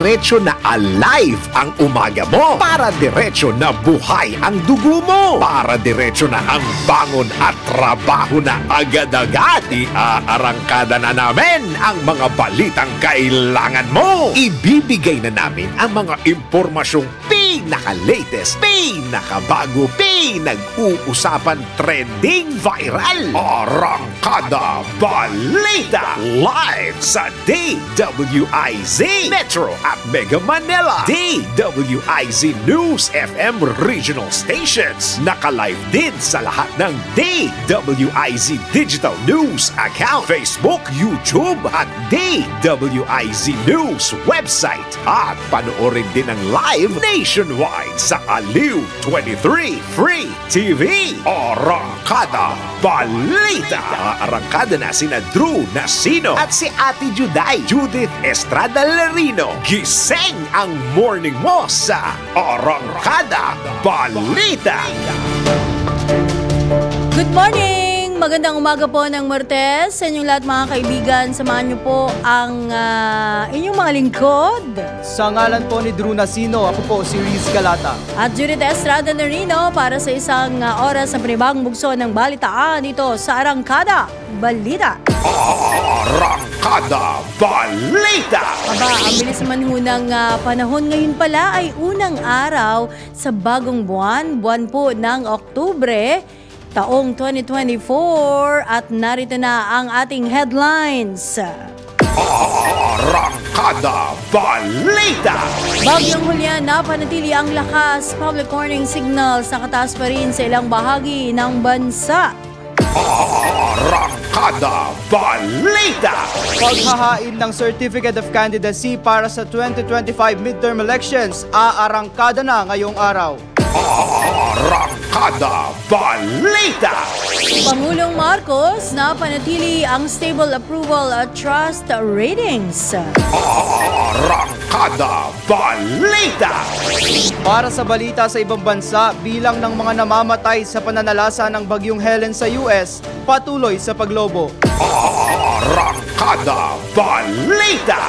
diretso na alive ang umaga mo. Para diretso na buhay ang dugo mo. Para diretso na ang bangon at trabaho na agad-agad. Iaarangkada na namin ang mga balitang kailangan mo. Ibibigay na namin ang mga impormasyong pinaka-latest, pinakabago, pinag-uusapan, trending, viral. Arangkada Balita live sa DWIZ Metro at Mega Manila. DWIZ News FM regional stations. Naka-live din sa lahat ng DWIZ Digital News account, Facebook, YouTube at DWIZ News website. At panoorin din ang live nationwide sa Aliw 23 Free TV. Arangkada Balita. Arangkada na sina Drew Nasino at si Ate Juday, Judith Estrada Larino. Gising ang morning mo sa Arangkada Balita. Good morning! Magandang umaga po ng Martes sa inyong lahat mga kaibigan. Samahan niyo po ang inyong mga lingkod. Sa ngalan po ni Drew Nasino, ako po si Riz Galata. At Judith Estrada Narino para sa isang oras sa panibagong bugso ng balitaan dito sa Arangkada Balita. Arangkada Balita! Aba, ang bilis naman ho ng panahon ngayon pala ay unang araw sa bagong buwan po ng Oktubre, taong 2024 at narito na ang ating headlines. Arangkada Balita! Bagyong Julian, napanatili ang lakas. Public warning signals nakataas pa rin sa ilang bahagi ng bansa. Arangkada Balita! Paghahain ng Certificate of Candidacy para sa 2025 midterm elections, aarangkada na ngayong araw. Arangkada Balita! Pangulong Marcos, napanatili ang stable approval at trust ratings. Arangkada Balita! Para sa balita sa ibang bansa, bilang ng mga namamatay sa pananalasa ng Bagyong Helen sa US, patuloy sa paglobo. Arangkada Balita!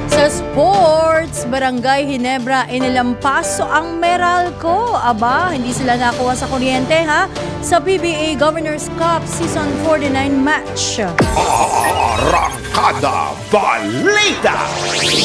Sa sports, Barangay Ginebra inilampaso ang Meralco. Aba, hindi sila nakuha sa kuryente ha sa PBA Governors Cup Season 49 match. Arangkada Balita!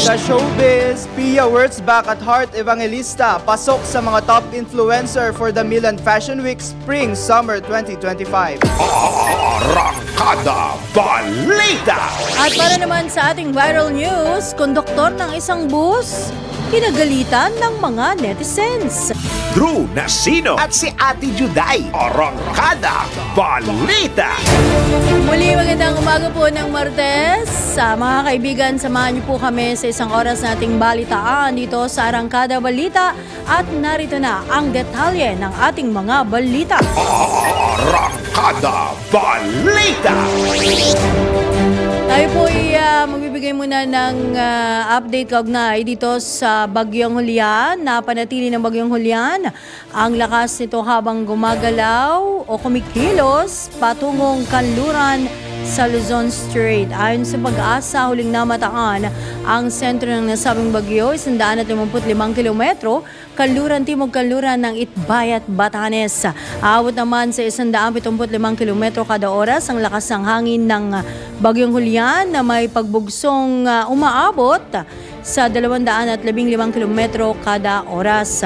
Sa showbiz, Pia Wurtzbach at Heart Evangelista pasok sa mga top influencer for the Milan Fashion Week Spring-Summer 2025. Arangkada Balita! At para naman sa ating viral news, konduktor ng isang bus, kinagalitan ng mga netizens. Drew Nasino at si Ate Juday. Arangkada Balita! Muli magandang umaga po ng Martes. Mga kaibigan, samahan niyo po kami sa isang oras nating balitaan dito sa Arangkada Balita at narito na ang detalye ng ating mga balita. Arangkada Balita! Tayo po magbibigay muna ng update kaugnay dito sa Bagyong Julian. Napanatili ng Bagyong Julian ang lakas nito habang gumagalaw o kumikilos patungong kanluran sa Luzon Strait. Ayon sa Pag-asa, huling namataan ang sentro ng nasabing bagyo, 155 kilometro, kanluran-timog-kanluran ng Itbayat, Batanes. Aabot naman sa 175 kilometro kada oras ang lakas ng hangin ng Bagyong Julian na may pagbugsong umaabot sa 215 kilometro kada oras.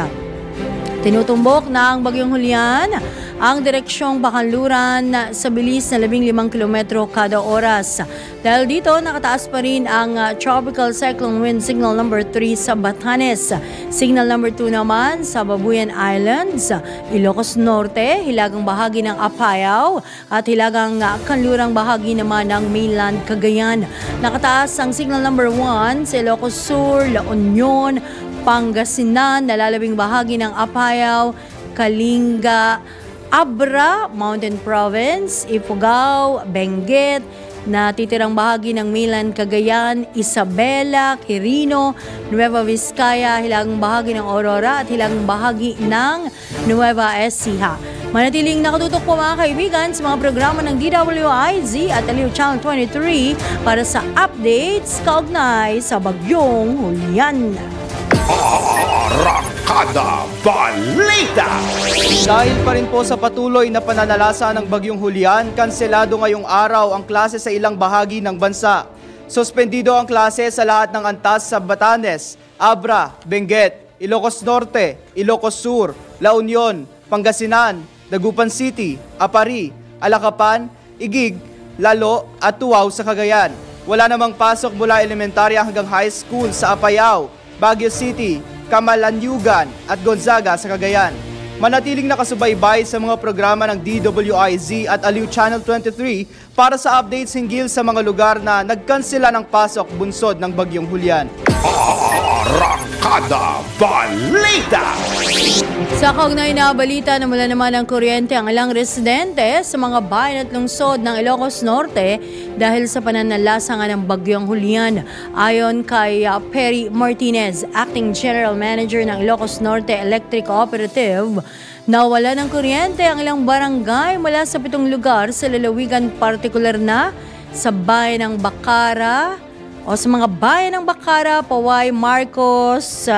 Tinutumbok ng Bagyong Julian ang direksyong Bakanluran sa bilis na 15 kilometro kada oras. Dahil dito, nakataas pa rin ang Tropical Cyclone Wind Signal number 3 sa Batanes. Signal number 2 naman sa Babuyan Islands, Ilocos Norte, hilagang bahagi ng Apayao at hilagang kanlurang bahagi naman ng mainland Cagayan. Nakataas ang signal number 1 sa Ilocos Sur, La Union, Pangasinan, nalalabing bahagi ng Apayao, Kalinga, Abra, Mountain Province, Ifugao, Benguet, natitirang bahagi ng mainland Cagayan, Isabela, Quirino, Nueva Vizcaya, hilagang bahagi ng Aurora at hilagang bahagi ng Nueva Ecija. Manatiling nakatutok po mga kaibigan sa mga programa ng DWIZ at Aliw Channel 23 para sa updates kaugnay sa Bagyong Julian. Arangkada Balita! Dahil pa rin po sa patuloy na pananalasa ng Bagyong Julian, kanselado ngayong araw ang klase sa ilang bahagi ng bansa. Suspendido ang klase sa lahat ng antas sa Batanes, Abra, Benguet, Ilocos Norte, Ilocos Sur, La Union, Pangasinan, Dagupan City, Apari, Alacapan, Igig, Lalo at Tuaw sa Cagayan. Wala namang pasok mula elementarya hanggang high school sa Apayao, Baguio City, Camalanyugan at Gonzaga sa Cagayan. Manatiling nakasubaybay sa mga programa ng DWIZ at Aliw Channel 23 para sa updates hinggil sa mga lugar na nagkansela ng pasok bunsod ng Bagyong Julian. Arangkada Balita! Sa kaugnay na balita na mula naman ng kuryente ang ilang residente sa mga bayan at lungsod ng Ilocos Norte dahil sa pananalasa nga ng Bagyong Julian. Ayon kay Perry Martinez, Acting General Manager ng Ilocos Norte Electric Cooperative, nawala ng kuryente ang ilang barangay mula sa 7 lugar sa lalawigan, partikular na sa bayan ng Bacara o sa mga bayan ng Bacara, Paway, Marcos,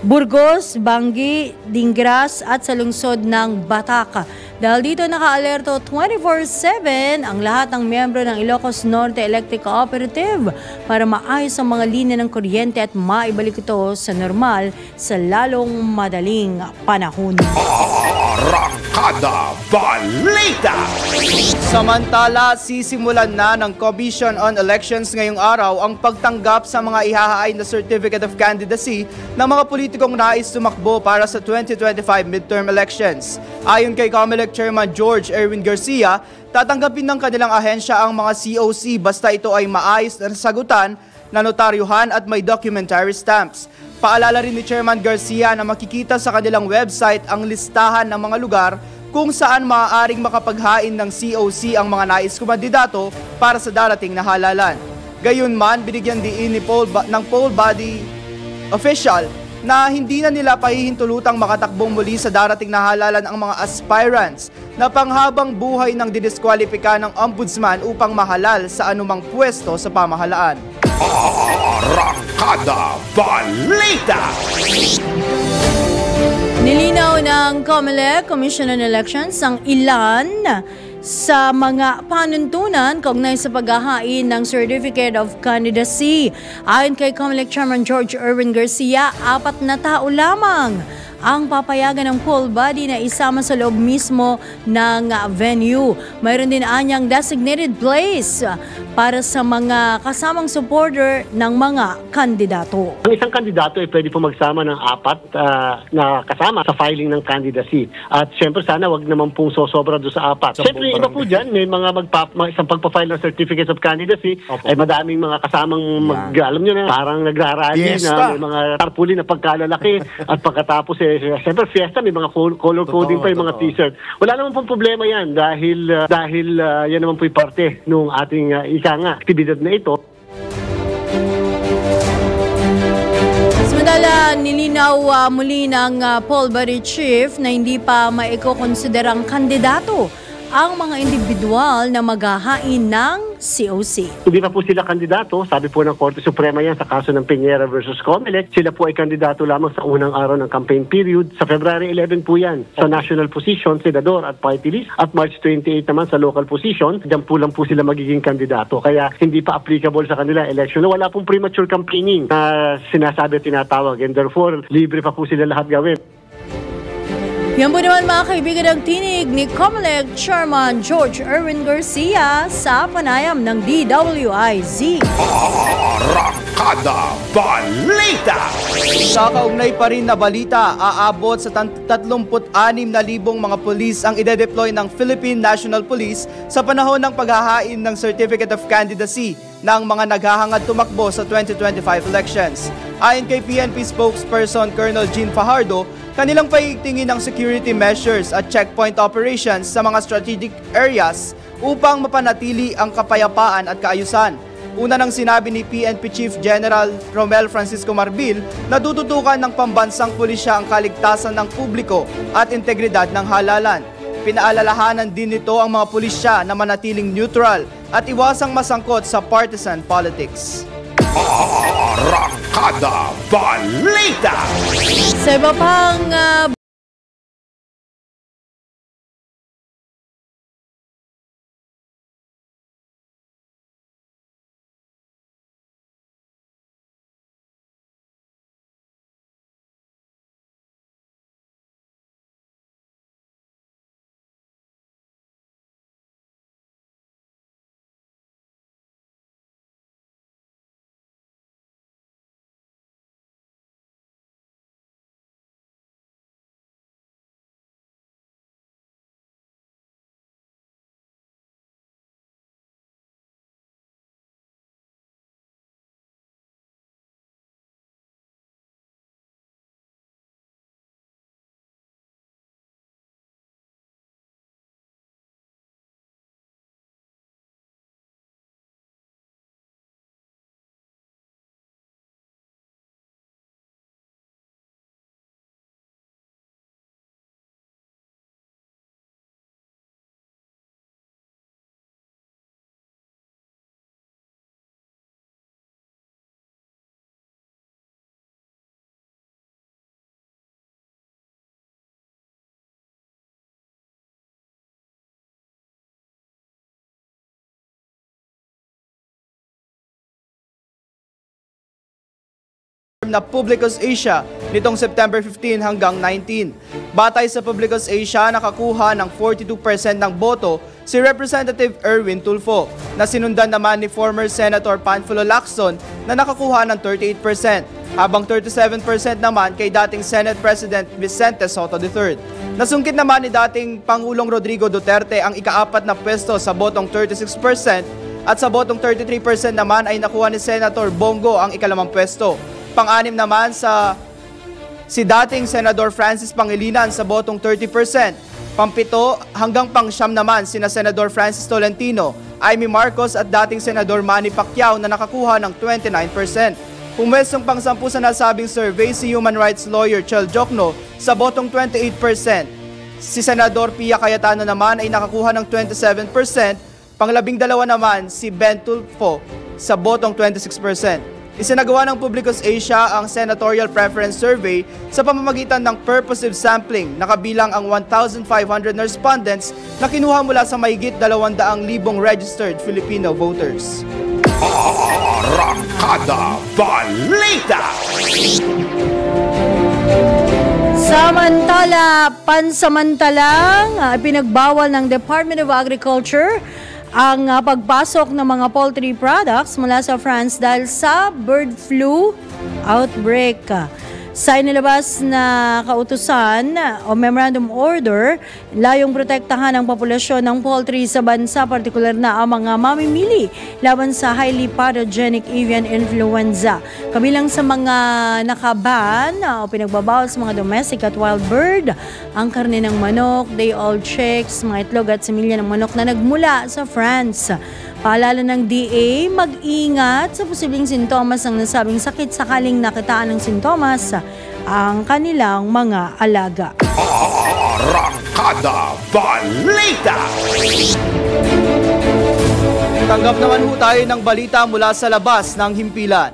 Burgos, Bangi, Dingras at sa lungsod ng Bataca. Dahil dito naka-alerto 24/7 ang lahat ng miyembro ng Ilocos Norte Electric Cooperative para maayos ang mga linya ng kuryente at maibalik ito sa normal sa lalong madaling panahon. Arangkada Balita! Samantala, sisimulan na ng Commission on Elections ngayong araw ang pagtanggap sa mga ihahain na Certificate of Candidacy ng mga politikong nais tumakbo para sa 2025 midterm elections. Ayon kay COMELEC Chairman George Erwin Garcia, tatanggapin ng kanilang ahensya ang mga COC basta ito ay maayos na sagutan, na notaryuhan at may documentary stamps. Paalala rin ni Chairman Garcia na makikita sa kanilang website ang listahan ng mga lugar kung saan maaaring makapaghain ng COC ang mga nais kumandidato para sa darating na halalan. Gayunman, binigyan diin ng poll body official na hindi na nila pahihintulutang makatakbong muli sa darating na halalan ang mga aspirants na panghabang buhay ng didiskwalipika ng ombudsman upang mahalal sa anumang pwesto sa pamahalaan. Arangkada Balita! Nilinaw ng COMELEC, Commission on Elections, ang ilan sa mga panuntunan kaugnay sa paghahain ng Certificate of Candidacy. Ayon kay COMELEC Chairman George Erwin Garcia, 4 na tao lamang ang papayagan ng poll body na isama sa loob mismo ng venue. Mayroon din anyang designated place para sa mga kasamang supporter ng mga kandidato. Ang isang kandidato ay pwede po magsama ng 4 na kasama sa filing ng candidacy. At siyempre sana wag naman pong sosobra doon sa 4. Siyempre iba po dyan, may mga isang pagpa-file ng Certificate of Candidacy, ay madaming mga kasamang alam nyo na, parang nagrarally na may mga tarpuli na pagkalalaki at pagkatapos siyempre fiesta, may mga color coding pa yung mga t-shirt. Wala naman pong problema yan dahil yan naman po yung parte ng ating aktibidad na ito. Samantala, nilinaw muli ng poll body chief na hindi pa maikokonsiderang kandidato ang mga individual na maghahain ng COC. Hindi pa po sila kandidato. Sabi po ng Korte Suprema yan sa kaso ng Piñera versus COMELEC. Sila po ay kandidato lamang sa unang araw ng campaign period. Sa February 11 po yan sa national position, senador at party list. At March 28 naman sa local position. Diyan po lang po sila magiging kandidato. Kaya hindi pa applicable sa kanila election. Wala pong premature campaigning na sinasabi at tinatawag. And therefore, libre pa po sila lahat gawin. Yan po naman mga kaibigan ang tinig ni COMELEC Chairman George Erwin Garcia sa panayam ng DWIZ. Arangkada Balita! Sa kaugnay pa rin na balita, aabot sa 36,000 mga pulis ang ide-deploy ng Philippine National Police sa panahon ng paghahain ng Certificate of Candidacy ng mga naghahangad tumakbo sa 2025 elections. Ayon kay PNP spokesperson Colonel Jean Fajardo, kanilang paigtingin ang security measures at checkpoint operations sa mga strategic areas upang mapanatili ang kapayapaan at kaayusan. Una nang sinabi ni PNP Chief General Romel Francisco Marbil na tututukan ng pambansang pulisya ang kaligtasan ng publiko at integridad ng halalan. Pinaalalahanan din nito ang mga pulisya na manatiling neutral at iwasang masangkot sa partisan politics. Arangkada Balita! Sa iba pang na Publicus Asia nitong September 15 hanggang 19. Batay sa Publicus Asia, nakakuha ng 42% ng boto si Representative Erwin Tulfo, na sinundan naman ni former Senator Panfilo Lacson na nakakuha ng 38%, habang 37% naman kay dating Senate President Vicente Sotto III. Nasungkit naman ni dating Pangulong Rodrigo Duterte ang ika-4 na pwesto sa botong 36% at sa botong 33% naman ay nakuha ni Senator Bongo ang ika-5 pwesto. Pang-anim naman si dating Senador Francis Pangilinan sa botong 30%. Pang-7 hanggang pang-9 naman sina Senador Francis Tolentino, Amy Marcos at dating Senador Manny Pacquiao na nakakuha ng 29%. Pumwestong pang-10 sa nasabing survey si human rights lawyer Chel Jokno sa botong 28%. Si Senador Pia Cayetano naman ay nakakuha ng 27%. Pang-12 naman si Ben Tulfo sa botong 26%. Isinagawa ng Publicus Asia ang Senatorial Preference Survey sa pamamagitan ng purposive sampling na kabilang ang 1,500 na respondents na kinuha mula sa mahigit 200,000 registered Filipino voters. Arangkada Balita! Pansamantalang pinagbawal ng Department of Agriculture ang pagpasok ng mga poultry products mula sa France dahil sa bird flu outbreak. Sa inilabas na kautusan o memorandum order, layong protektahan ang populasyon ng poultry sa bansa, partikular na ang mga mamimili laban sa highly pathogenic avian influenza. Kabilang sa mga nakaban o pinagbabawal sa mga domestic at wild bird, ang karne ng manok, day-old chicks, mga itlog at similya ng manok na nagmula sa France. Paalala ng DA, mag-ingat sa posibleng sintomas ng nasabing sakit sakaling nakitaan ng sintomas ang kanilang mga alaga. Arangkada Balita! Tanggap naman ho tayo ng balita mula sa labas ng himpilan.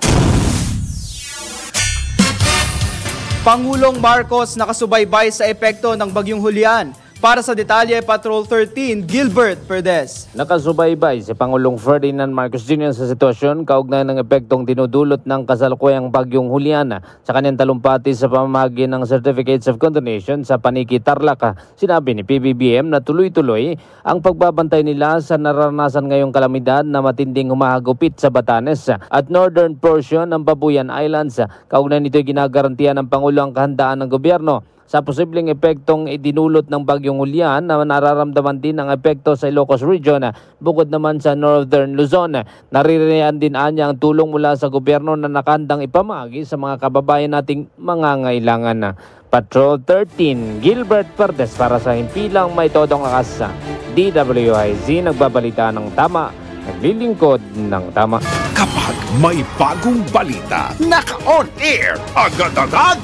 Pangulong Marcos nakasubaybay sa epekto ng Bagyong Julian. Para sa detalye, Patrol 13, Gilbert Perdes. Nakasubaybay si Pangulong Ferdinand Marcos Jr. sa sitwasyon kaugnay ng epektong dinudulot ng kasalukuyang Bagyong Julian sa kanyang talumpati sa pamamahagi ng Certificates of Condonation sa Paniki, Tarlac. Sinabi ni PBBM na tuloy-tuloy ang pagbabantay nila sa naranasan ngayong kalamidad na matinding humahagupit sa Batanes at northern portion ng Babuyan Islands. Kaugnay nito ginagarantiya ng Pangulo ang kahandaan ng gobyerno sa posibleng epektong idinulot ng Bagyong Julian na nararamdaman din ang epekto sa Ilocos Region bukod naman sa Northern Luzon. Naririyan din anya ang tulong mula sa gobyerno na nakandang ipamagi sa mga kababayan nating mangangailangan. Patrol 13, Gilbert Perdes para sa himpilang may todong lakas sa DWIZ, nagbabalita ng tama, naglilingkod ng tama. Kapag may bagong balita, naka-on air, agad-agad,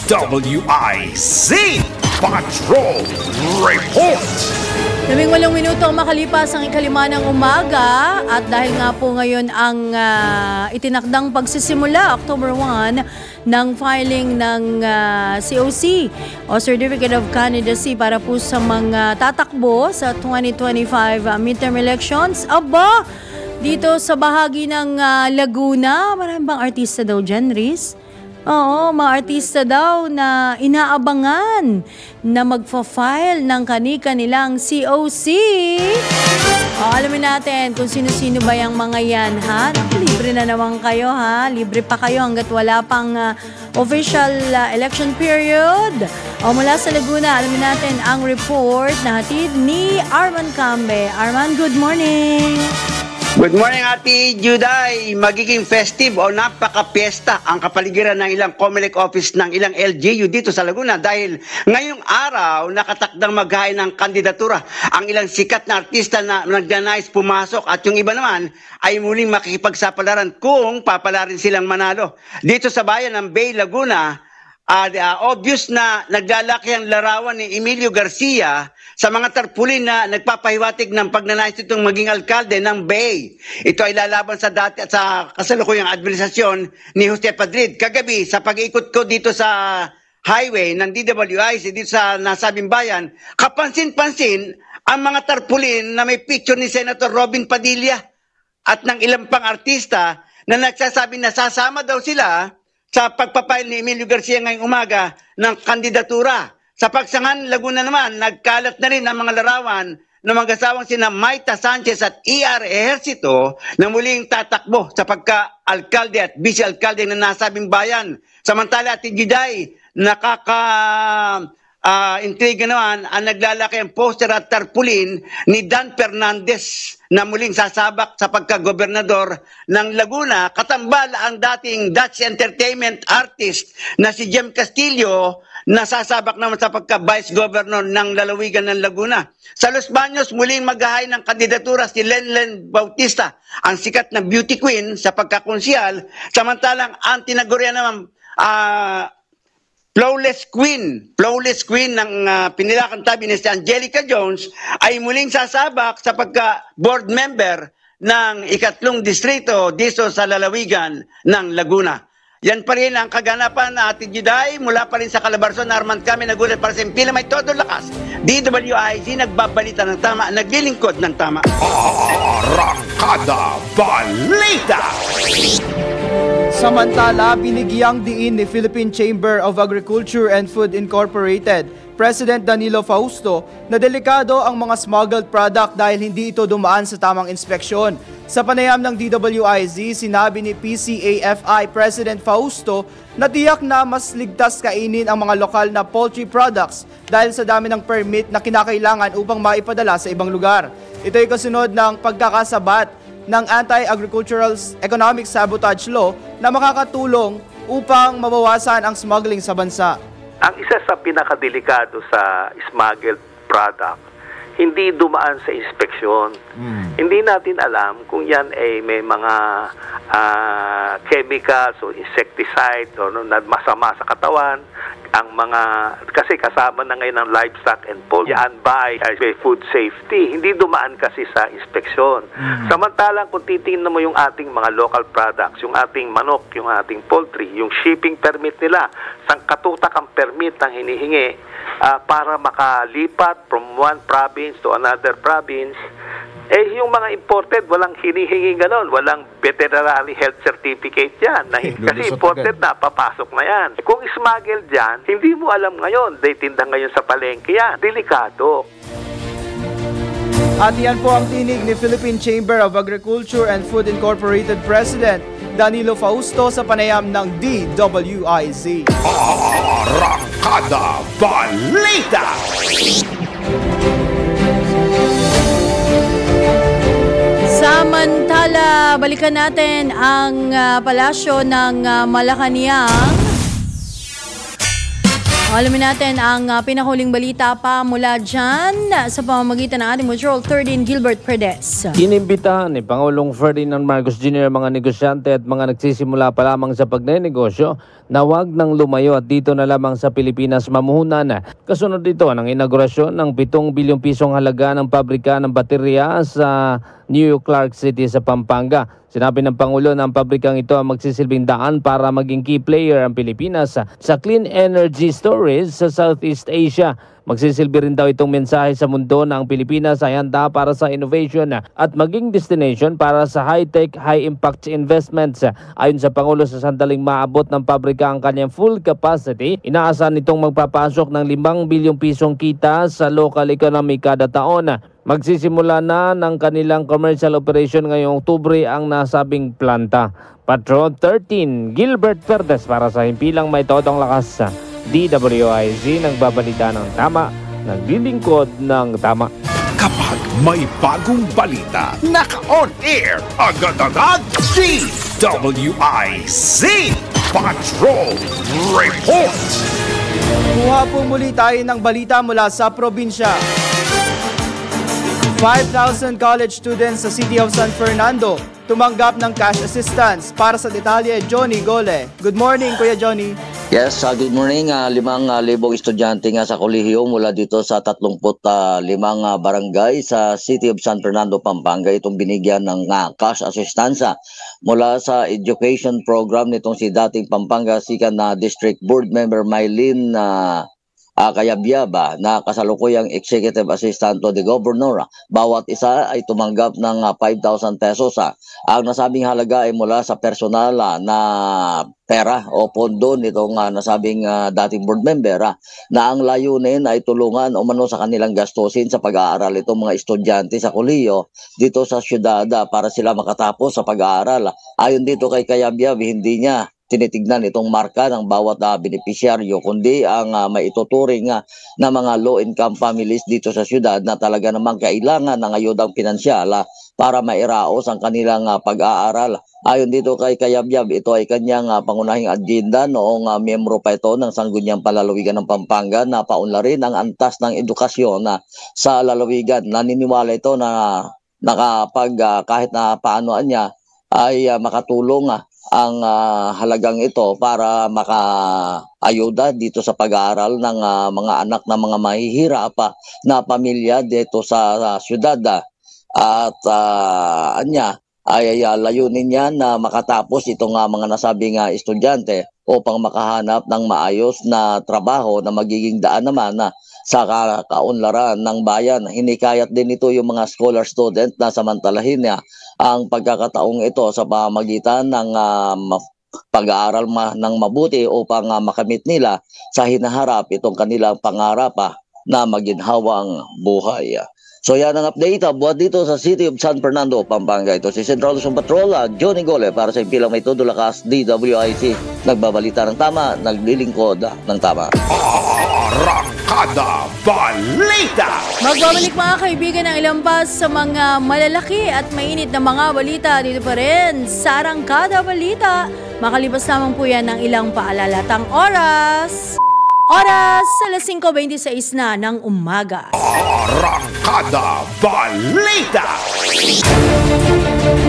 DWIZ Patrol Report! 18 minuto ang makalipas ang 5 ng umaga at dahil nga po ngayon ang itinakdang pagsisimula October 1 ng filing ng COC o Certificate of Candidacy para po sa mga tatakbo sa 2025 midterm elections. Aba, dito sa bahagi ng Laguna, marami bang artista daw dyan, Riz? Oo, mga artista daw na inaabangan na magfa-file ng kani-kanilang COC. Alamin natin kung sino-sino ba yung mga yan, ha? Libre na naman kayo, ha? Libre pa kayo hanggat wala pang official election period. Mula sa Laguna, alamin natin ang report na hatid ni Arman Cambe. Arman, good morning! Good morning, Ate Juday. Magiging festive o napaka-piesta ang kapaligiran ng ilang COMELEC office ng ilang LGU dito sa Laguna dahil ngayong araw nakatakdang maghain ng kandidatura ang ilang sikat na artista na nagnanais pumasok at yung iba naman ay muling makikipagsapalaran kung papalarin silang manalo. Dito sa bayan ng Bay, Laguna, obvious na naglalaki ang larawan ni Emilio Garcia sa mga tarpulin na nagpapahiwatig ng pagnanais itong maging alkalde ng Bay. Ito ay lalaban sa dati at sa kasalukuyang administrasyon ni Jose Padrid. Kagabi, sa pag-ikot ko dito sa highway ng DWIZ dito sa nasabing bayan, kapansin-pansin ang mga tarpulin na may picture ni Senator Robin Padilla at ng ilang pang artista na nagsasabi na sasama daw sila sa pagpapail ni Emilio Garcia ngayong umaga ng kandidatura. Sa Pagsangan, Laguna naman, nagkalat na rin ang mga larawan ng mag-asawang sina Maita Sanchez at ER Ejercito na muling tatakbo sa pagka-alkalde at vice-alkalde ng nasabing bayan. Samantala, Ate Juday, intriga naman ang naglalaki ang poster at tarpulin ni Dan Fernandez na muling sasabak sa pagka-gobernador ng Laguna. Katambal ang dating Dutch entertainment artist na si Jem Castillo na sasabak naman sa pagka-vice governor ng lalawigan ng Laguna. Sa Los Baños, muling maghahay ng kandidatura si Lenlen Bautista, ang sikat na beauty queen sa pagkakonsyal. Samantalang ang tinagurian naman Flawless Queen ng pinilakan tabi ni si Angelica Jones ay muling sasabak sa pagka-board member ng 3 distrito dito sa lalawigan ng Laguna. Yan pa rin ang kaganapan na Ate Juday mula pa rin sa Calabarzon. Arman kami nagulat para sa impila may todo lakas. DWIZ nagbabalita ng tama, naglilingkod ng tama. Arangkada Balita! Samantala, binigyang diin ni Philippine Chamber of Agriculture and Food Incorporated, President Danilo Fausto, na delikado ang mga smuggled product dahil hindi ito dumaan sa tamang inspeksyon. Sa panayam ng DWIZ, sinabi ni PCAFI President Fausto na tiyak na mas ligtas kainin ang mga lokal na poultry products dahil sa dami ng permit na kinakailangan upang maipadala sa ibang lugar. Ito ay kasunod ng pagkakasabat ng Anti-Agricultural Economic Sabotage Law na makakatulong upang mabawasan ang smuggling sa bansa. Ang isa sa pinakadelikado sa smuggled product, hindi dumaan sa inspeksyon. Hindi natin alam kung yan ay may mga chemicals o insecticide o na masama sa katawan. Ang mga, kasi kasama na ngayon ng livestock and poultry, yan by food safety. Hindi dumaan kasi sa inspeksyon. Samantalang kung titingnan mo yung ating mga local products, yung ating manok, yung ating poultry, yung shipping permit nila, sangkatutak ang permit ang hinihingi para makalipat from one province to another province. Yung mga imported, walang hinihingi ganon. Walang veterinary health certificate yan. Kasi imported na, papasok na yan. Kung smuggled yan, hindi mo alam ngayon. Tinda ngayon sa palengke yan. Delikado. At yan po ang tinig ni Philippine Chamber of Agriculture and Food Incorporated President Danilo Fausto sa panayam ng DWIZ. Arangkada Balita! Samantala, balikan natin ang palasyo ng Malacanang. Alamin natin ang pinahuling balita pa mula dyan sa pamamagitan ng ating Mutual 13 Gilbert Perdes. Inimbitahan ni Pangulong Ferdinand Marcos Jr. mga negosyante at mga nagsisimula pa lamang sa pagnenegosyo na huwag nang lumayo at dito na lamang sa Pilipinas mamuhunan. Kasunod dito ng inaugurasyon ng 7 bilyong pisong halaga ng pabrika ng baterya sa New Clark City sa Pampanga. Sinabi ng Pangulo na ang pabrikang ito ang magsisilbing daan para maging key player ang Pilipinas sa clean energy storage sa Southeast Asia. Magsisilbi rin daw itong mensahe sa mundo na ang Pilipinas ay handa para sa innovation at maging destination para sa high-tech, high-impact investments. Ayon sa Pangulo, sa sandaling maabot ng pabrika ang kanyang full capacity, inaasahan nitong magpapasok ng 5 bilyong pisong kita sa local economy kada taon. Magsisimula na ng kanilang commercial operation ngayong Oktubre ang nasabing planta. Patrol 13, Gilbert Perdes para sa himpilang may todong lakas sa DWIZ, nagbabalita ng tama, naglilingkod ng tama. Kapag may bagong balita, naka-on air, agad-agad, DWIZ Patrol Report. Kuha po muli tayo ng balita mula sa probinsya. 5,000 college students sa City of San Fernando tumanggap ng cash assistance. Para sa detalye, Johnny Gole. Good morning, Kuya Johnny. Yes, good morning. 5,000 estudyante nga sa kolehiyo mula dito sa 35 barangay sa City of San Fernando, Pampanga. Itong binigyan ng cash assistance mula sa education program nitong si dating Pampanga Sikan na District Board Member Mylene Kayabyaba na kasalukuyang Executive Assistant to the Governor. Bawat isa ay tumanggap ng 5,000 pesos. Ang nasabing halaga ay mula sa personal na pera o pondo nitong nasabing dating board member na ang layunin ay tulungan o mano sa kanilang gastusin sa pag-aaral itong mga estudyante sa kolehiyo dito sa syudad para sila makatapos sa pag-aaral. Ayon dito kay Kayabyab, hindi niya tinitignan itong marka ng bawat benepisyaryo, kundi ang maituturing na mga low-income families dito sa syudad na talaga namang kailangan ng ayudang pinansyal para mairaos ang kanilang pag-aaral. Ayon dito kay Kayabyab, ito ay kanyang pangunahing agenda noong miyembro pa ito ng Sangguniang Palalawigan ng Pampanga na paunlarin ang antas ng edukasyon sa lalawigan. Naniniwala ito na nakapag kahit na paanoan niya ay makatulong ang halagang ito para makaayuda dito sa pag-aaral ng mga anak na mga mahihirap na pamilya dito sa syudad. At layunin niya na makatapos itong mga nasabing estudyante upang makahanap ng maayos na trabaho na magiging daan naman sa kaunlaran ng bayan. Hinikayat din ito yung mga scholar student na samantalahin niya ang pagkakataong ito sa pamagitan ng pag-aaral ng mabuti upang makamit nila sa hinaharap itong kanilang pangarap na maginhawang buhay. So yan ang update buhat dito sa City of San Fernando, Pampanga. Ito si Central Luzon Patrol, Johnny Gole para sa impilang may todo lakas DWIC. Nagbabalita ng tama, naglilingkod ng tama. Arangkada Balita! Magbabalik mga kaibigan ng ilang pas sa mga malalaki at mainit na mga balita dito pa rin sa Arangkada Balita. Makalipas lamang po yan ng ilang paalalatang oras. Oras, alas 5:26 na ng umaga. Arangkada Balita!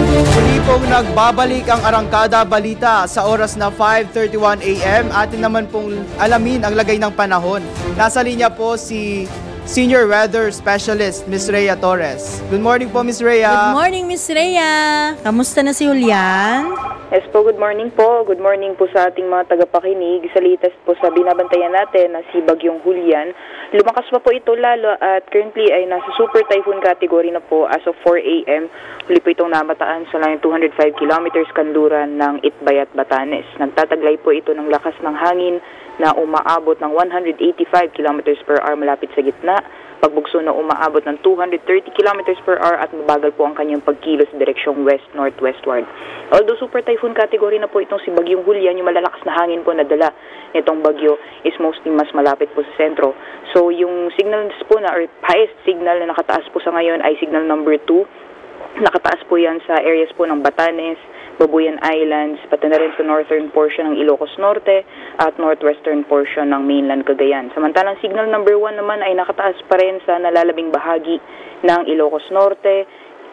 Muli pong nagbabalik ang Arangkada Balita sa oras na 5:31 AM. Atin naman pong alamin ang lagay ng panahon. Nasa linya po si Senior Weather Specialist, Miss Rhea Torres. Good morning po, Miss Rhea. Good morning, Miss Rhea. Kamusta na si Julian? Yes po, good morning po. Good morning po sa ating mga tagapakinig. Sa latest po sa binabantayan natin na si Bagyong Julian. Lumakas pa po ito lalo at currently ay nasa super typhoon category na po as of 4 AM. Huli po itong namataan sa layong 205 kilometers kanluran ng Itbayat, Batanes. Nagtataglay po ito ng lakas ng hangin na umaabot ng 185 kilometers per hour malapit sa gitna. Pagbugso na umaabot ng 230 kilometers per hour at mabagal po ang kanyang pagkilos direksyong west-northwestward. Although super typhoon category na po itong si Bagyong Julian, yung malalakas na hangin po na dala nitong bagyo is mostly mas malapit po sa sentro. So yung signals po na or highest signal na nakataas po sa ngayon ay signal number 2. Nakataas po yan sa areas po ng Batanes, Babuyan Islands, pati na rin sa northern portion ng Ilocos Norte at northwestern portion ng mainland Cagayan. Samantalang signal number 1 naman ay nakataas pa rin sa nalalabing bahagi ng Ilocos Norte,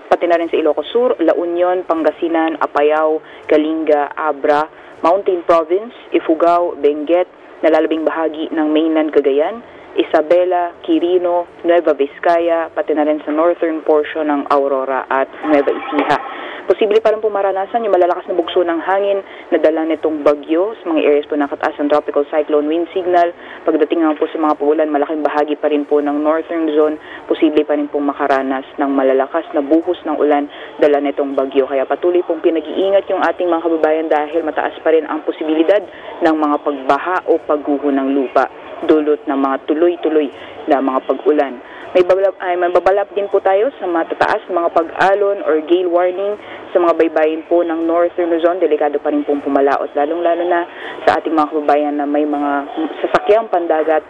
pati na rin sa Ilocos Sur, La Union, Pangasinan, Apayao, Kalinga, Abra, Mountain Province, Ifugao, Benguet, nalalabing bahagi ng mainland Cagayan, Isabela, Quirino, Nueva Vizcaya, pati na rin sa northern portion ng Aurora at Nueva Ecija. Posible pa rin po maranasan yung malalakas na bugso ng hangin na dala nitong bagyo sa mga areas po nakataas ng tropical cyclone wind signal. Pagdating naman po sa mga paulan, malaking bahagi pa rin po ng northern zone, posible pa rin pong makaranas ng malalakas na buhos ng ulan dala nitong bagyo. Kaya patuloy pong pinag-iingat yung ating mga kababayan dahil mataas pa rin ang posibilidad ng mga pagbaha o pagguho ng lupa dulot ng mga tuloy-tuloy na mga pag-ulan. May babalap din po tayo sa matataas mga pag-alon or gale warning sa mga baybayin po ng northern Luzon. Delikado pa rin pong pumalaot, lalong-lalo na sa ating mga kababayan na may mga sasakyang pandagat.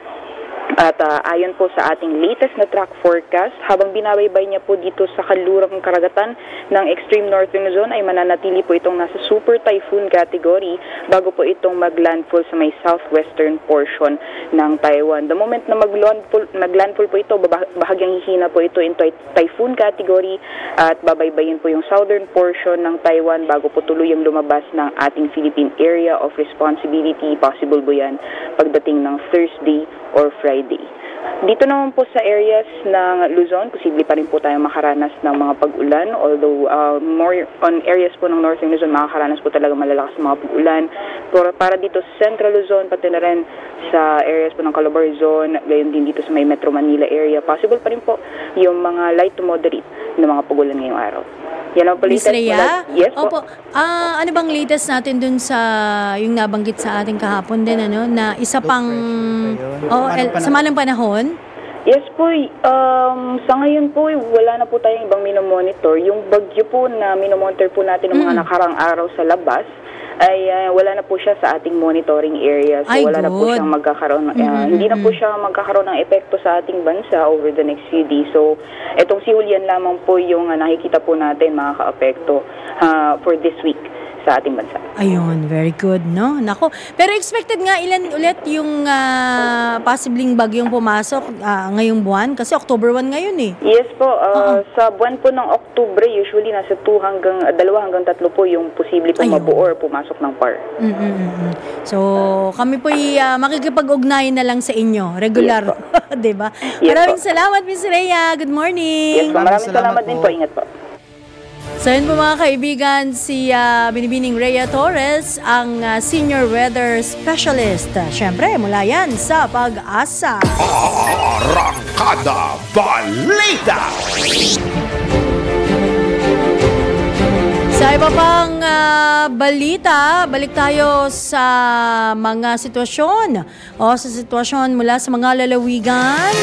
At ayon po sa ating latest na track forecast, habang binabaybay niya po dito sa kanlurang karagatan ng extreme northern Luzon ay mananatili po itong nasa super typhoon category bago po itong maglandfall sa may southwestern portion ng Taiwan. The moment na maglandfall po ito, bahagyang hihina po ito in typhoon category at babaybayin po yung southern portion ng Taiwan bago po tuluyang lumabas ng ating Philippine Area of Responsibility. Possible po yan pagdating ng Thursday or Friday. Dito naman po sa areas ng Luzon, posible pa rin po tayo makaranas ng mga pag-ulan, although more on areas po ng northern Luzon, makakaranas po talaga malalakas ng mga pag-ulan. Pero para dito sa central Luzon, pati na rin sa areas po ng Calabar Zone, gayon din dito sa may Metro Manila area, possible pa rin po yung mga light to moderate na mga pag-ulan ngayong araw. Yan ang Miss Rhea? Yes po. Opo. Ano bang latest natin dun sa yung nabanggit sa ating kahapon din, ano, na isa pang sama ng panahon? Yes po, sa ngayon po, wala na po tayong ibang minomonitor. Yung bagyo po na minomonitor po natin ng mga nakarang araw sa labas, ay wala na po siya sa ating monitoring area. So wala na po siyang magkakaroon, hindi na po siya magkakaroon ng epekto sa ating bansa over the next few days. So etong si Julian lamang po yung nakikita po natin makaka-apekto for this week sa ating bansa. Ayun, very good, no? Nako. Pero expected nga ilan ulit yung possibling bagyong pumasok ngayong buwan? Kasi October 1 ngayon eh. Yes po. Sa buwan po ng October, usually nasa 2 hanggang 3 po yung posible pong mabuo or pumasok ng PAR. So, kami po makikipag-ugnayan na lang sa inyo. Regular. Yes, diba? Yes, maraming salamat, Miss Rhea. Good morning. Yes po. Maraming salamat din po. Ingat po. So yun po mga kaibigan, si Binibining Rhea Torres, ang Senior Weather Specialist. Siyempre, mula yan sa Pag-asa. Arangkada Balita! Sa iba pang balita, balik tayo sa mga sitwasyon sa sitwasyon mula sa mga lalawigan.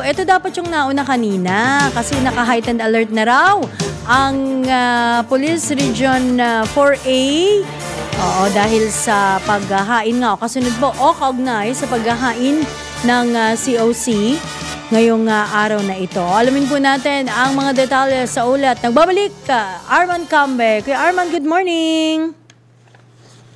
Ito dapat yung nauna kanina kasi naka-heightened alert na raw ang Police Region 4A dahil sa paghahain nga kasunod po kaugnay sa paghahain ng COC ngayong araw na ito. Alamin po natin ang mga detalye sa ulat. Nagbabalik Arman Cambe. Kuya Arman, good morning!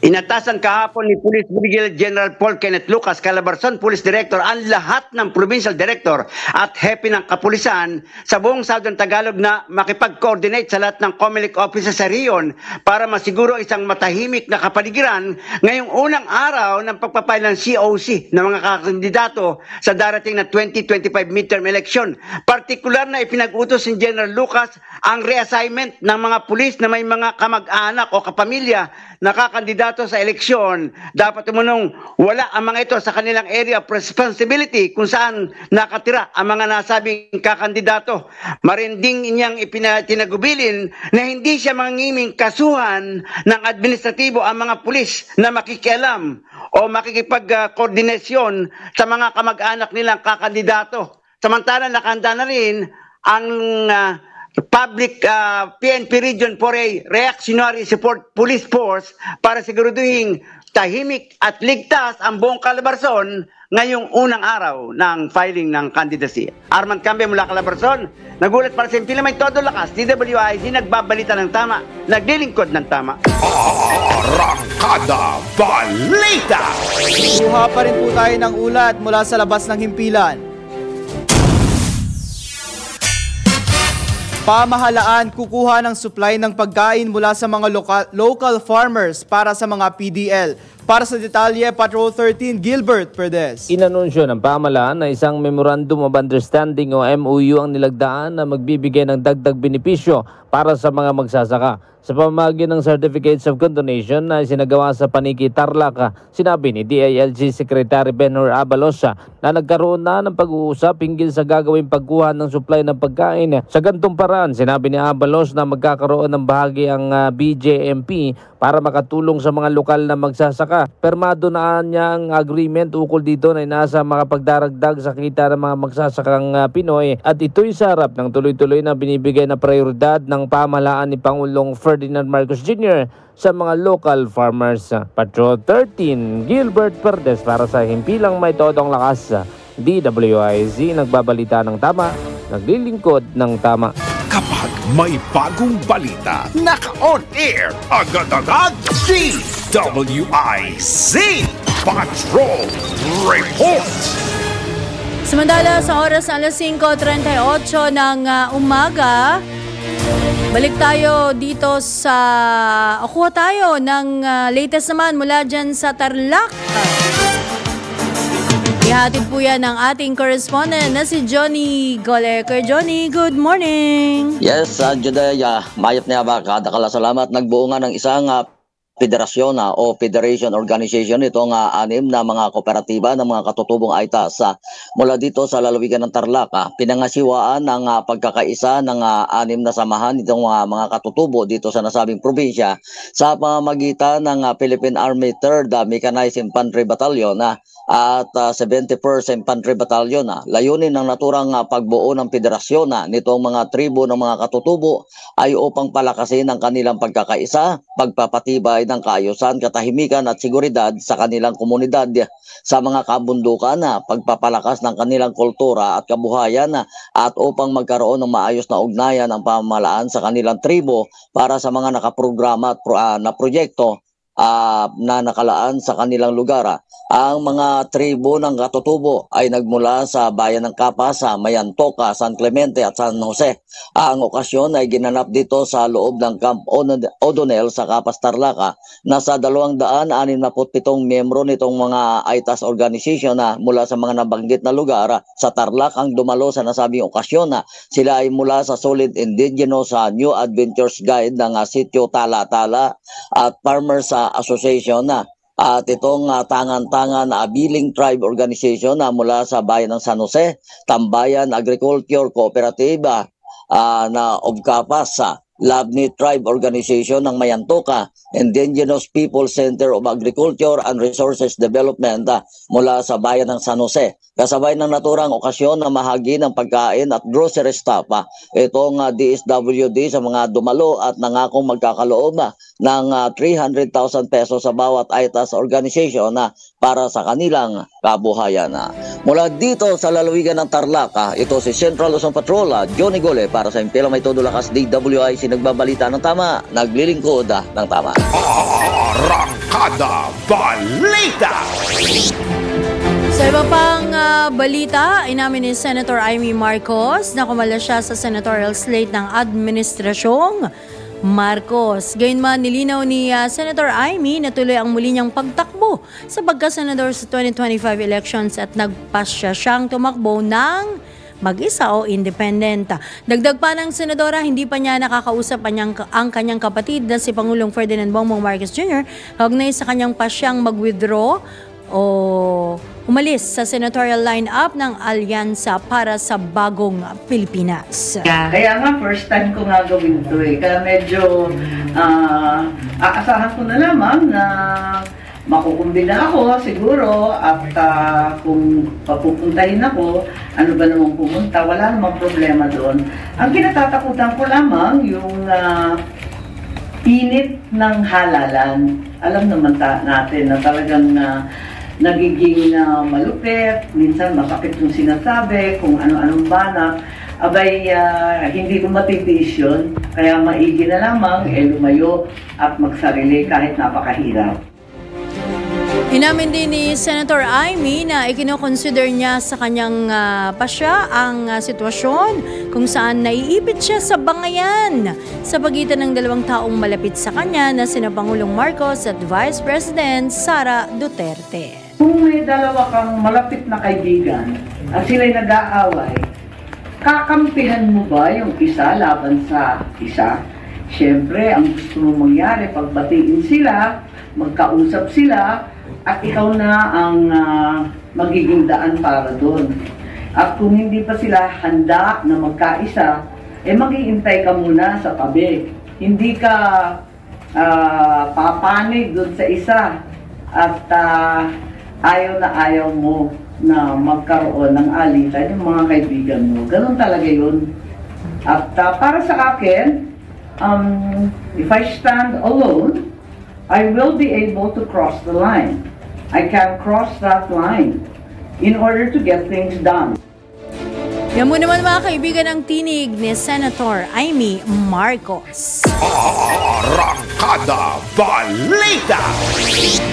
Inatasan kahapon ni Police Brigadier General Paul Kenneth Lucas, Calabarzon Police Director, ang lahat ng Provincial Director at hepe ng kapulisan sa buong Southern Tagalog na makipag-coordinate sa lahat ng COMELEC offices sa Rion para masiguro isang matahimik na kapaligiran ngayong unang araw ng pagpapail ng COC ng mga kandidato sa darating na 2025 midterm election. Partikular na ipinag-utos ni General Lucas ang reassignment ng mga pulis na may mga kamag-anak o kapamilya na kakandidato sa eleksyon. Dapat umunong wala ang mga ito sa kanilang area of responsibility kung saan nakatira ang mga nasabing kakandidato. Marinding inyang tinagubilin na hindi siya mangingiming kasuhan ng administratibo ang mga pulis na makikialam o makikipag-koordinasyon sa mga kamag-anak nilang kakandidato. Samantala nakahanda na rin ang Public PNP Region 4A Reactionary Support Police Force para siguraduhin tahimik at ligtas ang buong Calabarzon ngayong unang araw ng filing ng candidacy. Armand Cambia mula Calabarzon, nagulat para sa Impila, may todo lakas, DWIZ, nagbabalita ng tama, naglilingkod ng tama. Arangkada Balita! Kuha pa rin po tayo ng ulat mula sa labas ng himpilan. Pamahalaan kukuha ng supply ng pagkain mula sa mga local farmers para sa mga PDL. Para sa detalye, Patrol 13, Gilbert Perdes. Inanunsyo ng pamahalaan na isang Memorandum of Understanding o MOU ang nilagdaan na magbibigay ng dagdag benepisyo para sa mga magsasaka. Sa pamamagitan ng Certificates of Condonation na isinagawa sa Paniki, Tarlac, sinabi ni DILG Secretary Benhur Abalos na nagkaroon na ng pag-uusap hinggil sa gagawing pagkuha ng supply ng pagkain. Sa gantong paraan, sinabi ni Abalos na magkakaroon ng bahagi ang BJMP para makatulong sa mga lokal na magsasaka. Permado na niya ang agreement ukol dito na nasa makapagdaragdag sa kita ng mga magsasakang Pinoy at ito'y sa harap ng tuloy-tuloy na binibigay na prioridad ng pamahalaan ni Pangulong Ferdinand Marcos Jr. sa mga local farmers. Patrol 13, Gilbert Perdes para sa Himpilang May Todong Lakas. DWIZ, nagbabalita ng tama, naglilingkod ng tama. Kapag may bagong balita, naka-on air, agad-agad, DWIZ Patrol Report! Samantala, sa oras na alas 5:38 ng umaga, balik tayo dito kuha tayo ng latest naman mula dyan sa Tarlac. Ihatid po yan ng ating correspondent na si Johnny Goleker. Johnny, good morning! Yes, Judea, mayap niya ba kadakala salamat. Nagbuo nga ng isang federasyon o federation organization itong anim na mga kooperatiba ng mga katutubong AITAS mula dito sa lalawigan ng Tarlac. Pinangasiwaan ng pagkakaisa ng anim na samahan itong mga katutubo dito sa nasabing probinsya sa pamamagitan ng Philippine Army 3rd Mechanized Infantry Battalion at 71st Infantry Battalion. Layunin ng naturang pagbuo ng federasyon nitong mga tribo ng mga katutubo ay upang palakasin ang kanilang pagkakaisa, pagpapatibay ng kaayusan, katahimikan at seguridad sa kanilang komunidad sa mga kabundukan, pagpapalakas ng kanilang kultura at kabuhayan at upang magkaroon ng maayos na ugnayan ang pamahalaan sa kanilang tribo para sa mga nakaprograma na proyekto na nakalaan sa kanilang lugar. Ang mga tribo ng katutubo ay nagmula sa bayan ng Capas, Mayantoca, San Clemente at San Jose. Ang okasyon ay ginanap dito sa loob ng Camp O'Donnell sa Capas, Tarlac. Nasa 267 miyembro nitong mga AITAS organization mula sa mga nabanggit na lugar sa Tarlac ang dumalo sa nasabing okasyon. Sila ay mula sa Solid Indigenous New Adventures Guide ng Sitio Tala-Tala at Farmers Association at itong tangan-tangan Abiling Tribe Organization mula sa bayan ng San Jose, Tambayan Agriculture Cooperative na of Capas, Labni Tribe Organization ng Mayantoca, Indigenous People Center of Agriculture and Resources Development mula sa bayan ng San Jose. Kasabay ng naturang okasyon na mahagi ng pagkain at grocery stock itong DSWD sa mga dumalo at nangakong magkakaloob ng 300,000 pesos sa bawat AITAS organization para sa kanilang kabuhayan. Mula dito sa lalawigan ng Tarlac, ito si Central Luzon Patrol, Johnny Gole para sa Impela May Todo Lakas, DWIZ, nagbabalita ng tama, naglilingkod ng tama. Arangkada Balita! Sa iba pang balita, inamin ni Senator Amy Marcos na kumala siya sa senatorial slate ng Administrasyong Marcos. Gayunman, nilinaw ni Senator Amy na tuloy ang muli niyang pagtakbo sa pagkasenador sa 2025 elections at nagpasya siyang tumakbo ng mag-isa o independent. Dagdag pa ng senadora, hindi pa niya nakakausap ang kanyang kapatid na si Pangulong Ferdinand Bongbong Marcos Jr. kaugnay sa kanyang pasyang mag-withdraw o umalis sa senatorial line-up ng alyansa para sa bagong Pilipinas. Kaya nga, first time ko nga gawin ito Kaya medyo aasahan ko na lamang na makukumbina ako siguro at kung papupuntahin ako, ano ba namang pumunta, wala namang problema doon. Ang kinatatakutan ko lamang yung init ng halalan. Alam naman natin na talagang nagiging malupit, minsan masakit yung sinasabi, kung ano-anong banak, abay hindi ko matitiis yun. Kaya maigi na lamang lumayo at magsarili kahit napakahirap. Inamin din ni Senator Amy na ikinoconsider niya sa kanyang pasya ang sitwasyon kung saan naiipit siya sa bangayan sa pagitan ng dalawang taong malapit sa kanya na sina Pangulong Marcos at Vice President Sara Duterte. Kung may dalawa kang malapit na kaibigan at sila'y nag-aaway, kakampihan mo ba yung isa laban sa isa? Siyempre, ang gusto mo mangyari, pagbatiin sila, magkausap sila, at ikaw na ang magiging daan para doon. At kung hindi pa sila handa na magkaisa, mag-iintay ka muna sa tabi. Hindi ka papanig doon sa isa at ayaw na ayaw mo na magkaroon ng alitan yung mga kaibigan mo. Ganun talaga yun. At para sa akin, if I stand alone, I will be able to cross the line. I can cross that line in order to get things done. Yan mo naman mga kaibigan ang tinig ni Senator Amy Marcos. Arangkada Balita!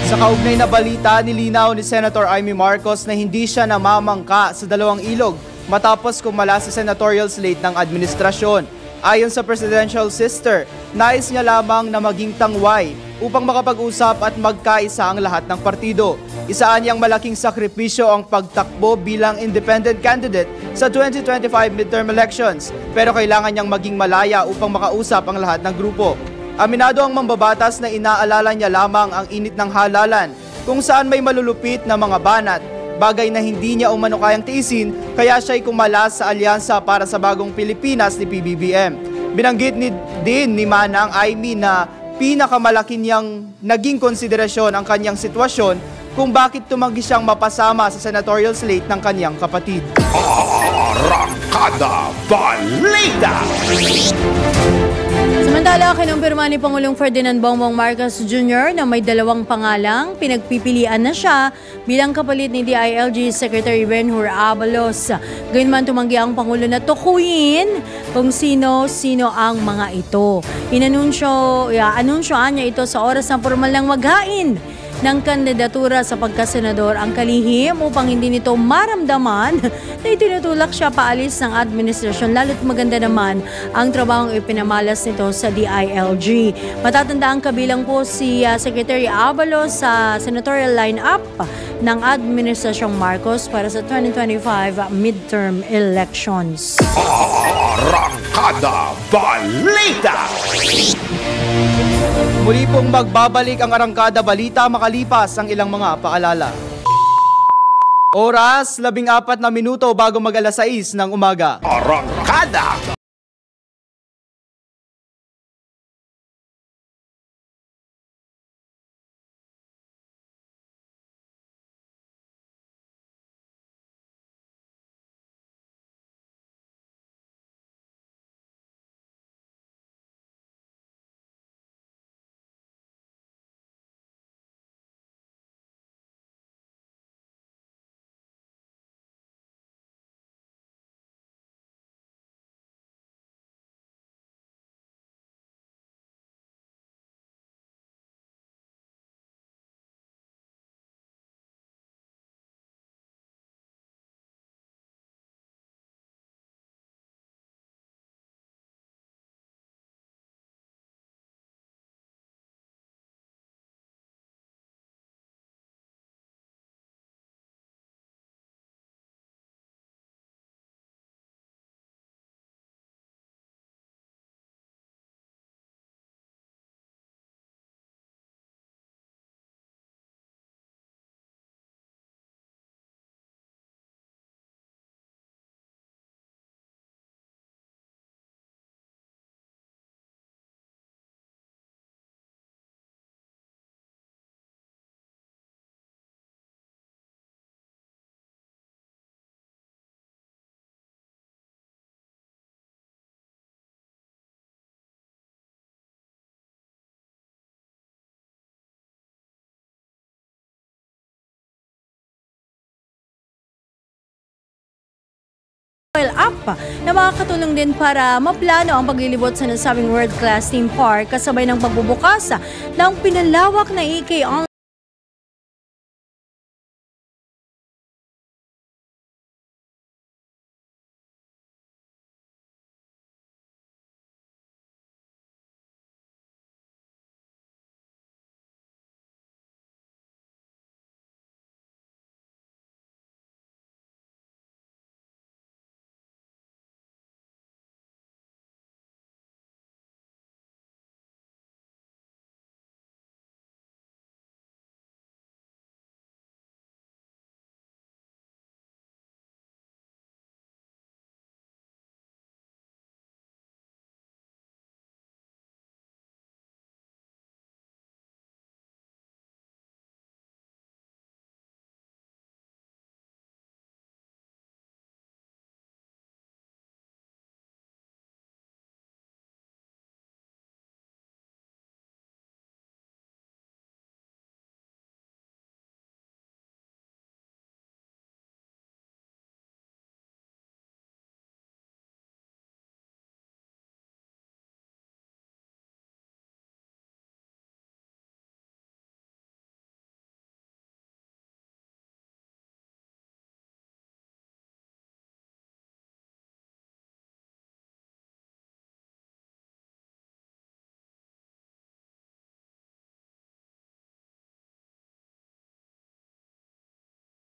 Sa kaugnay na balita, nilinaw ni Senator Amy Marcos na hindi siya namamangka sa dalawang ilog matapos kumala sa senatorial slate ng administrasyon. Ayon sa presidential sister, nais niya lamang na maging tangway upang makapag-usap at magkaisa ang lahat ng partido. Isaan niyang malaking sakripisyo ang pagtakbo bilang independent candidate sa 2025 midterm elections, pero kailangan niyang maging malaya upang makausap ang lahat ng grupo. Aminado ang mambabatas na inaalala niya lamang ang init ng halalan kung saan may malulupit na mga banat, bagay na hindi niya umano kayang tiisin, kaya siya'y kumalas sa alyansa para sa bagong Pilipinas ni PBBM. Binanggit din ni Manang Amy na pinakamalaki niyang naging konsiderasyon ang kanyang sitwasyon kung bakit tumanggi siyang mapasama sa senatorial slate ng kanyang kapatid. Arangkada Balita! Samantala, kinumpirma ni Pangulong Ferdinand Bongbong Marcos Jr. na may dalawang pangalang pinagpipilian na siya bilang kapalit ni DILG Secretary Benhur Abalos. Gayunman tumanggi ang Pangulo na tukuyin kung sino-sino ang mga ito. Anunsyoan niya ito sa oras ng formal ng maghain ng kandidatura sa pagkasenador ang kalihim upang hindi nito maramdaman na itinutulak siya paalis ng administrasyon, lalo't maganda naman ang trabahong ipinamalas nito sa DILG. Matatandaan kabilang po si Secretary Abalos sa senatorial lineup ng Administrasyong Marcos para sa 2025 midterm elections. Arangkada Balita! Muli pong magbabalik ang Arangkada Balita makalipas ang ilang mga paalala. Oras, 14 na minuto bago mag-alas 6 ng umaga. Arangkada mobile app na makakatulong din para maplano ang paglilibot sa nasabing world-class theme park kasabay ng pagbubukas ng pinalawak na EK online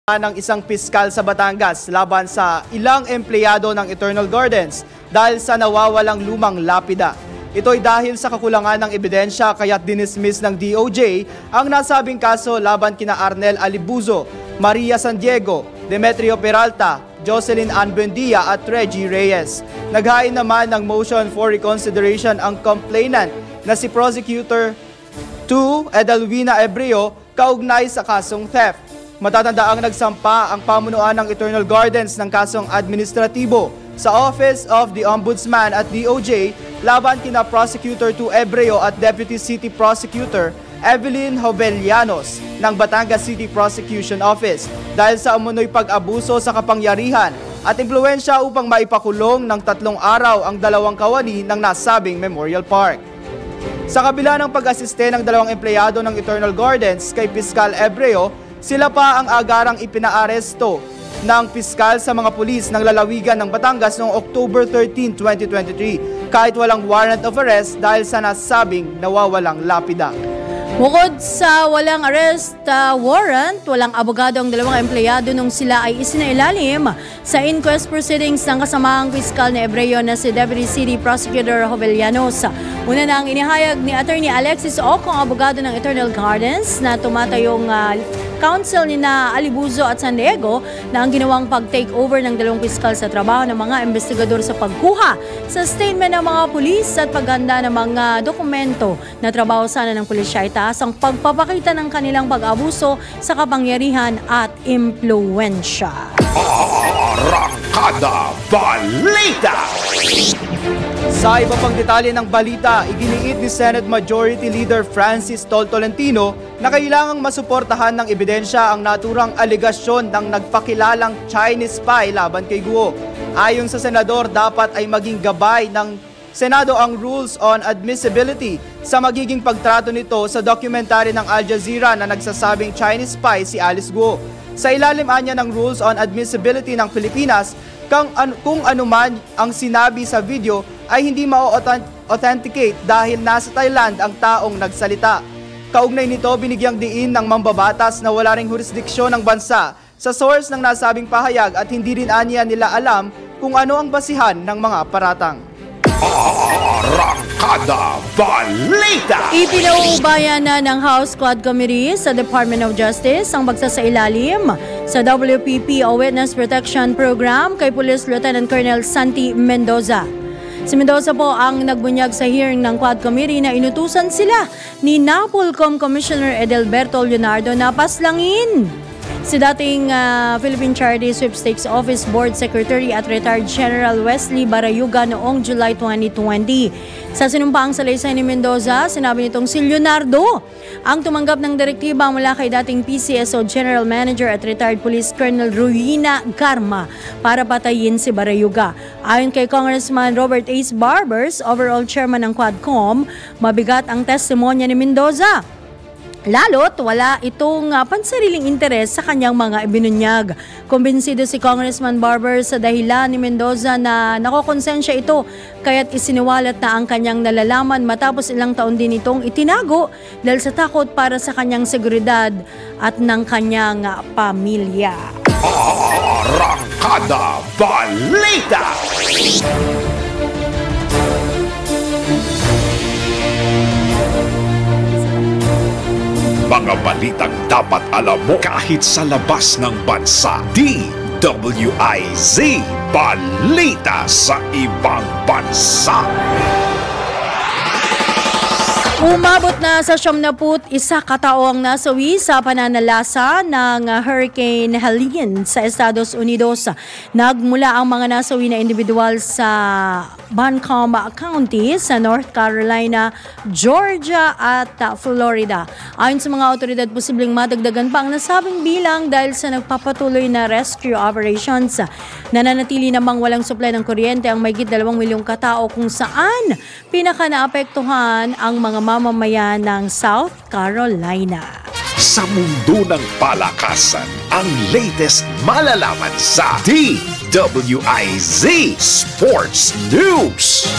ng isang piskal sa Batangas laban sa ilang empleyado ng Eternal Gardens dahil sa nawawalang lumang lapida. Ito'y dahil sa kakulangan ng ebidensya kaya't dinismiss ng DOJ ang nasabing kaso laban kina Arnel Alibuzo, Maria San Diego, Demetrio Peralta, Jocelyn Ann Buendia at Reggie Reyes. Naghain naman ng motion for reconsideration ang complainant na si Prosecutor 2 Edelwina Ebreo kaugnay sa kasong theft. Matatandaang nagsampa ang pamunuan ng Eternal Gardens ng kasong administratibo sa Office of the Ombudsman at DOJ laban kina Prosecutor 2 Ebreo at Deputy City Prosecutor Evelyn Hovelianos ng Batangas City Prosecution Office dahil sa umunoy pag-abuso sa kapangyarihan at impluwensya upang maipakulong ng 3 araw ang 2 kawani ng nasabing Memorial Park. Sa kabila ng pag-asiste ng 2 empleyado ng Eternal Gardens kay Piskal Ebreo, sila pa ang agarang ipinaaresto ng piskal sa mga pulis ng lalawigan ng Batangas noong October 13, 2023 kahit walang warrant of arrest dahil sa nasabing nawawalang lapida. Bukod sa walang arrest warrant, walang abogado ang 2 empleyado nung sila ay isinailalim sa inquest proceedings ng kasamaang piskal na Ebreo na si Deputy City Prosecutor Hovelianos. Una na ang inihayag ni Attorney Alexis Ocong, abogado ng Eternal Gardens, na tumatayong counsel ni na Alibuzo at San Diego na ang ginawang pag-take over ng 2 piskal sa trabaho ng mga investigador sa pagkuha sa statement ng mga pulis at paghanda ng mga dokumento na trabaho sana ng pulisya ay taas ang pagpapakita ng kanilang pag-abuso sa kapangyarihan at impluwensya. Arangkada Balita! Sa iba pang detalye ng balita, iginiit ni Senate Majority Leader Francis Tolentino na kailangang masuportahan ng ebidensya ang naturang aligasyon ng nagpakilalang Chinese spy laban kay Guo. Ayon sa senador, dapat ay maging gabay ng Senado ang rules on admissibility sa magiging pagtrato nito sa dokumentary ng Al Jazeera na nagsasabing Chinese spy si Alice Guo. Sa ilalim anya ng rules on admissibility ng Pilipinas, kung anuman ang sinabi sa video ay hindi ma-authenticate dahil nasa Thailand ang taong nagsalita. Kaugnay nito, binigyang diin ng mambabatas na wala ring jurisdiksyon ng bansa sa source ng nasabing pahayag at hindi rin anya nila alam kung ano ang basihan ng mga paratang. Arangkada Balita! Ipinauubayan na ng House Quad Committee sa Department of Justice ang pagsasailalim sa WPP o Witness Protection Program kay Police Lieutenant Colonel Santi Mendoza. Si Mendoza po ang nagbunyag sa hearing ng Quad Committee na inutusan sila ni NAPOLCOM Commissioner Edelberto Leonardo na paslangin si dating Philippine Charity Sweepstakes Office Board Secretary at retired General Wesley Barayuga noong July 2020. Sa sinumpaang salaysay ni Mendoza, sinabi nitong si Leonardo ang tumanggap ng direktiba mula kay dating PCSO General Manager at retired Police Colonel Ruina Garma para patayin si Barayuga. Ayon kay Congressman Robert Ace Barbers, overall chairman ng Quadcom, mabigat ang testimonya ni Mendoza. Lalo't wala itong pansariling interes sa kanyang mga ibinunyag. Kumbinsido si Congressman Barber sa dahilan ni Mendoza na nakokonsensya ito kaya't isiniwalat na ang kanyang nalalaman matapos ilang taon din itong itinago dahil sa takot para sa kanyang seguridad at ng kanyang pamilya. Arangkada Balita! Mga balitang dapat alam mo kahit sa labas ng bansa. DWIZ Balita sa ibang bansa. Umabot na sa 71 katao ang nasawi sa pananalasa ng Hurricane Helene sa Estados Unidos. Nagmula ang mga nasawi na individual sa Buncombe County sa North Carolina, Georgia at Florida. Ayon sa mga otoridad, posibleng madagdagan pa ang nasabing bilang dahil sa nagpapatuloy na rescue operations. Nananatili namang walang supply ng kuryente ang mahigit 2 milyong katao kung saan pinaka-naapektuhan ang mga mamamayan ng South Carolina. Sa mundo ng palakasan, ang latest malalaman sa DWIZ Sports News.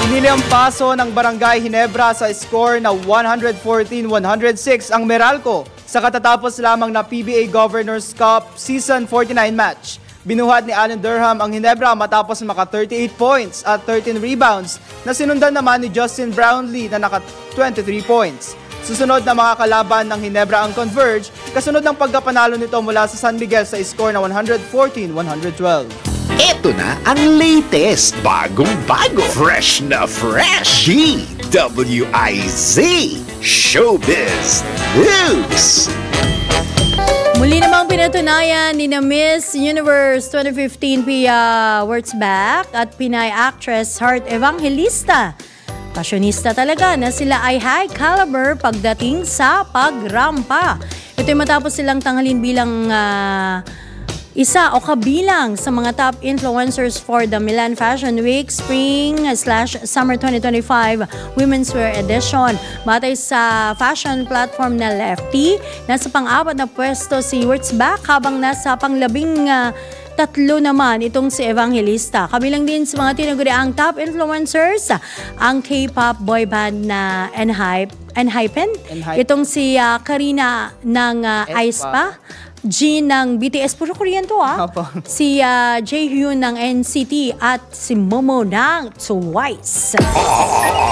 Pinili ang paso ng Barangay Ginebra sa score na 114-106 ang Meralco sa katatapos lamang na PBA Governors Cup Season 49 match. Binuhat ni Allen Durham ang Ginebra matapos maka 38 points at 13 rebounds na sinundan naman ni Justin Brownlee na naka 23 points. Susunod na mga kalaban ng Ginebra ang Converge kasunod ng pagkapanalo nito mula sa San Miguel sa score na 114-112. Ito na ang latest, bagong-bago, fresh na fresh, DWIZ Showbiz News. Muli namang pinatunayan ni na Miss Universe 2015 Pia Wurtzbach at Pinay actress Heart Evangelista. Pasyonista talaga na sila ay high caliber pagdating sa pagrampa. Ito'y matapos silang tanghalin bilang isa o kabilang sa mga top influencers for the Milan Fashion Week Spring/Summer 2025 Women's Wear Edition. Batay sa fashion platform na Lefty, nasa pang-4 na pwesto si Wurtzbach habang nasa pang-13 naman itong si Evangelista. Kabilang din sa mga tinaguriang top influencers ang K-pop boy band na Enhypen. Itong si Karina ng aespa, Jin ng BTS, puro Korean to si Jaehyun ng NCT at si Momo ng Twice.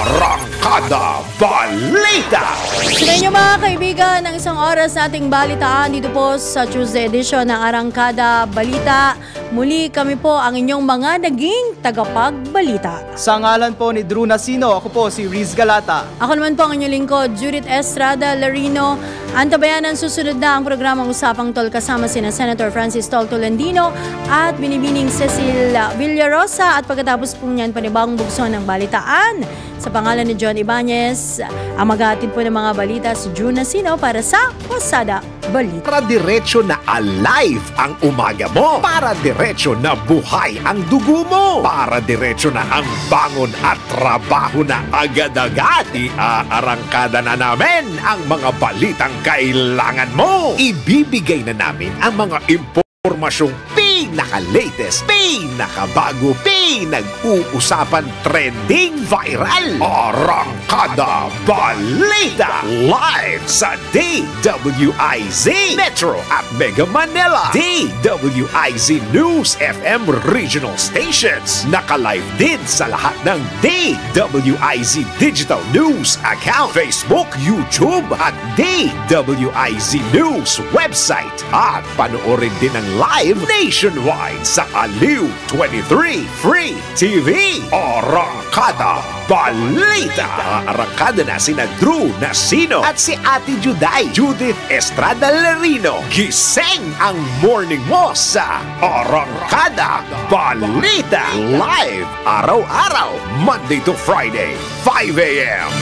Arangkada Balita! Sa inyo mga kaibigan, ng isang oras nating balitaan dito po sa Tuesday edition ng Arangkada Balita. Muli kami po ang inyong mga naging tagapagbalita. Sa ngalan po ni Drew Nasino, ako po si Riz Galata. Ako naman po ang inyong lingkod, Judith Estrada Larino. Antabayan ang susunod na ang programang Usapang Tol kasama sina Senator Francis Tol Tolentino at Binibining Cecil Villarosa at pagkatapos po niyan panibagong bugson ng balitaan. Sa pangalan ni John Ibanez, ang maghahatid po ng mga balita si Drew Nasino para sa Pasada Balita. Para diretso na alive ang umaga mo. Para diretso na buhay ang dugo mo. Para diretso na ang bangon at trabaho na agad-agad. Iarangkada na namin ang mga balitang kailangan mo. Ibibigay na namin ang mga impormasyong pinaka-latest, pinaka-bago, pinag-uusapan, trending, viral. Arangkada Balita live sa DWIZ Metro at Mega Manila, DWIZ News FM regional stations. Naka-live din sa lahat ng DWIZ Digital News account, Facebook, YouTube at DWIZ News website. At panoorin din ang live nationwide nationwide sa Aliw 23 Free TV. Arangkada Balita. Arangkada na sina Drew Nasino at si Ate Juday, Judith Estrada Lerino. Gising ang morning mo sa Arangkada Balita. Live araw-araw, Monday to Friday, 5 a.m.